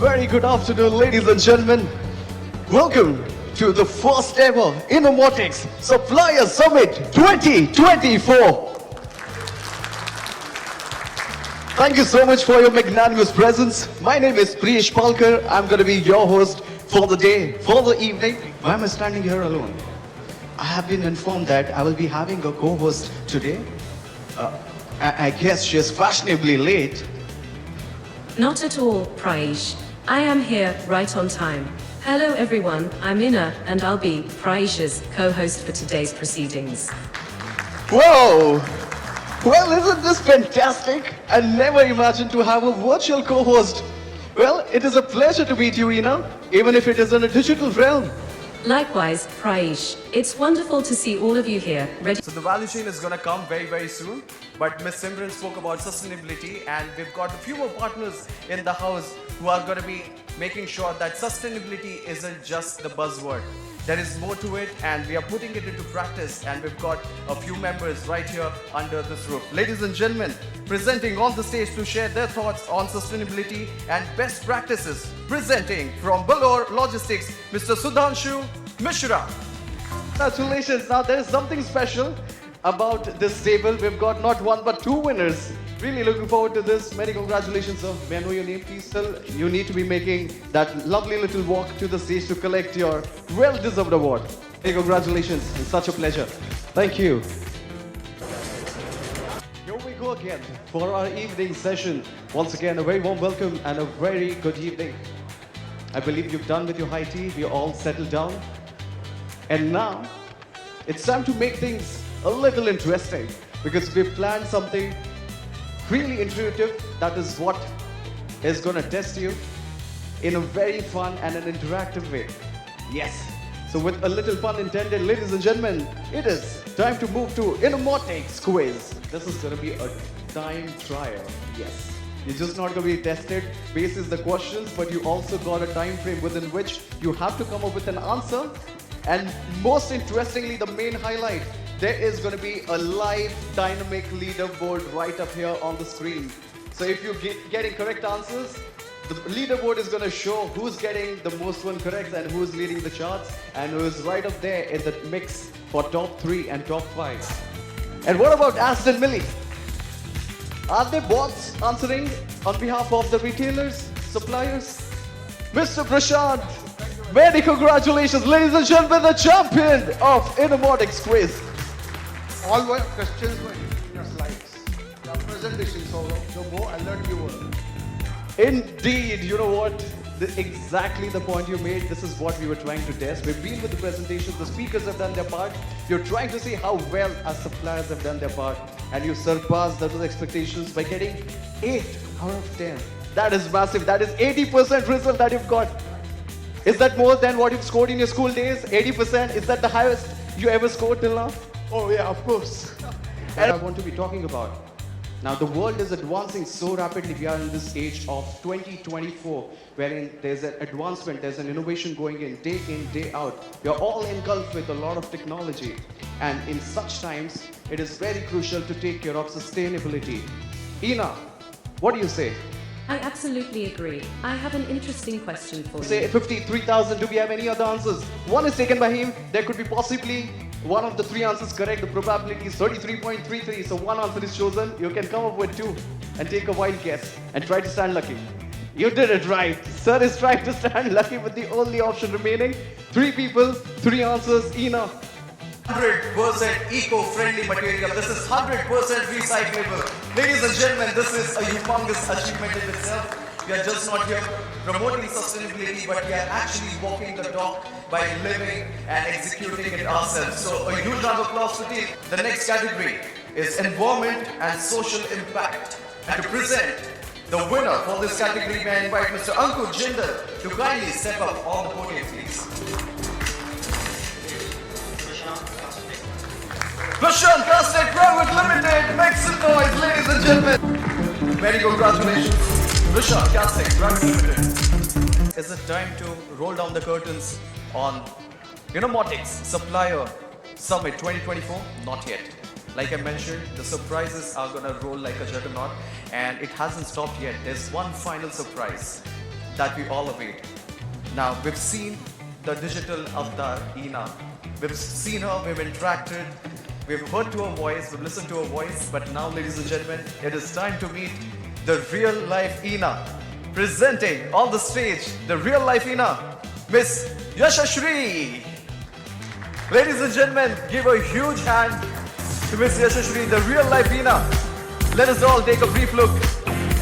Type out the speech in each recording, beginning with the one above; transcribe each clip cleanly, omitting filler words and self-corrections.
very good afternoon, ladies and gentlemen. Welcome to the first ever Innomotics Supplier Summit 2024. Thank you so much for your magnanimous presence. My name is Priyesh Palkar. I'm going to be your host for the day, for the evening. Why am I standing here alone? I have been informed that I will be having a co-host today. I guess she is fashionably late. Not at all, Priyesh. I am here right on time. Hello everyone, I'm Inna and I'll be Priyesh's co-host for today's proceedings. Whoa! Well, isn't this fantastic? I never imagined to have a virtual co-host. Well, it is a pleasure to meet you, Ina, even if it is in a digital realm. Likewise, Priyesh. It's wonderful to see all of you here, ready. So the value chain is going to come very, very soon. But Ms. Simran spoke about sustainability, and we've got a few more partners in the house who are going to be making sure that sustainability isn't just the buzzword. There is more to it, and we are putting it into practice, and we've got a few members right here under this roof. Ladies and gentlemen, presenting on the stage to share their thoughts on sustainability and best practices, presenting from Balor Logistics, Mr. Sudhanshu Mishra. Congratulations. Now, there is something special about this table. We've got not one but two winners. Really looking forward to this. Many congratulations, sir. May I know your name, please? Still, you need to be making that lovely little walk to the stage to collect your well-deserved award. Many congratulations. It's such a pleasure. Thank you. Here we go again for our evening session. Once again, a very warm welcome and a very good evening. I believe you've done with your high tea. We're all settled down. And now, it's time to make things a little interesting because we've planned something really intuitive. That is what is going to test you in a very fun and an interactive way. Yes. So with a little pun intended, ladies and gentlemen, it is time to move to Innomotics quiz. This is going to be a time trial. Yes. You're just not going to be tested basis the questions, but you also got a time frame within which you have to come up with an answer. And most interestingly, the main highlight, there is going to be a live dynamic leaderboard right up here on the screen. So if you're getting correct answers, the leaderboard is going to show who's getting the most one correct and who's leading the charts and who is right up there in the mix for top 3 and top 5. And what about Aston Millie? Are they bots answering on behalf of the retailers, suppliers? Mr. Prashant, many congratulations, ladies and gentlemen, the champion of Innomotics quiz. All my questions were in your slides. Your presentation, so the more alert you were. Indeed, you know what? Exactly the point you made. This is what we were trying to test. We've been with the presentations, the speakers have done their part. You're trying to see how well our suppliers have done their part. And you surpassed those expectations by getting 8 out of 10. That is massive. That is 80% result that you've got. Is that more than what you've scored in your school days? 80%? Is that the highest you ever scored till now? Oh yeah, of course. And I want to be talking about. Now the world is advancing so rapidly. We are in this age of 2024, wherein there's an advancement, there's an innovation going in, day out. We are all engulfed with a lot of technology. And in such times, it is very crucial to take care of sustainability. Ina, what do you say? I absolutely agree. I have an interesting question for you. Say 53,000. Do we have any other answers? One is taken by him. There could be possibly one of the 3 answers correct. The probability is 33.33. So one answer is chosen. You can come up with 2 and take a wild guess and try to stand lucky. You did it right. Sir is trying to stand lucky with the only option remaining. 3 people, 3 answers. Ina. 100% eco-friendly material. This is 100% recyclable. Ladies and gentlemen, this is a humongous achievement in itself. We are just not here promoting sustainability, but we are actually walking the talk by living and executing it ourselves. So a huge round of applause to team. The next category is environment and social impact. And to present the winner for this category, may I invite Mr. Ankur Jindal to kindly step up on the podium, please. Prashant Plastic Private Limited, make some noise, ladies and gentlemen. Many congratulations, Prashant Plastic Private Limited. Is it time to roll down the curtains on Innomotics Supplier Summit 2024? Not yet. Like I mentioned, the surprises are gonna roll like a juggernaut, and it hasn't stopped yet. There's one final surprise. that we all await. Now, we've seen the digital avatar, Ina. We've seen her, we've interacted, we've heard to her voice, we've listened to her voice, but now, ladies and gentlemen, it is time to meet the real life Ina. Presenting on the stage, the real life Ina, Miss Yashashri. Ladies and gentlemen, give a huge hand to Miss Yashashri, the real life Ina. Let us all take a brief look,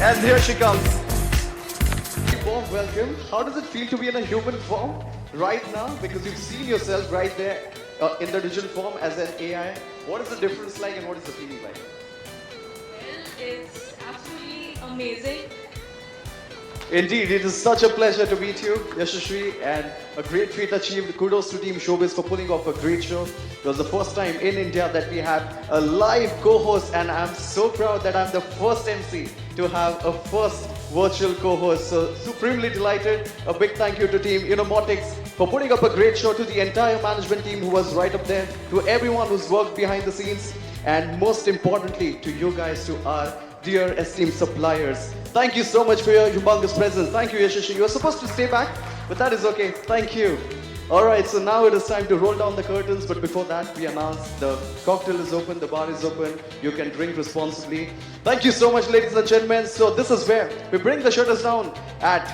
and here she comes. Warm welcome. How does it feel to be in a human form right now? Because you've seen yourself right there in the digital form as an AI. What is the difference like and what is the feeling like? Well, it's absolutely amazing. Indeed, it is such a pleasure to meet you, Yashashri, and a great feat achieved. Kudos to Team Showbiz for pulling off a great show. It was the first time in India that we had a live co-host, and I'm so proud that I'm the first MC to have a first virtual co-host. So supremely delighted. A big thank you to Team Innomotics for putting up a great show, to the entire management team who was right up there, to everyone who's worked behind the scenes, and most importantly, to you guys, to our dear esteemed suppliers. Thank you so much for your humongous presence. Thank you, Yashashri. You were supposed to stay back, but that is okay. Thank you. All right, so now it is time to roll down the curtains, but before that, we announce the cocktail is open, the bar is open, you can drink responsibly. Thank you so much, ladies and gentlemen. So this is where we bring the shutters down at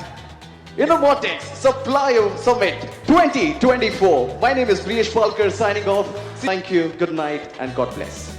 Innomotics Supplier Summit 2024. My name is Priyesh Palkar signing off. Thank you, good night, and God bless.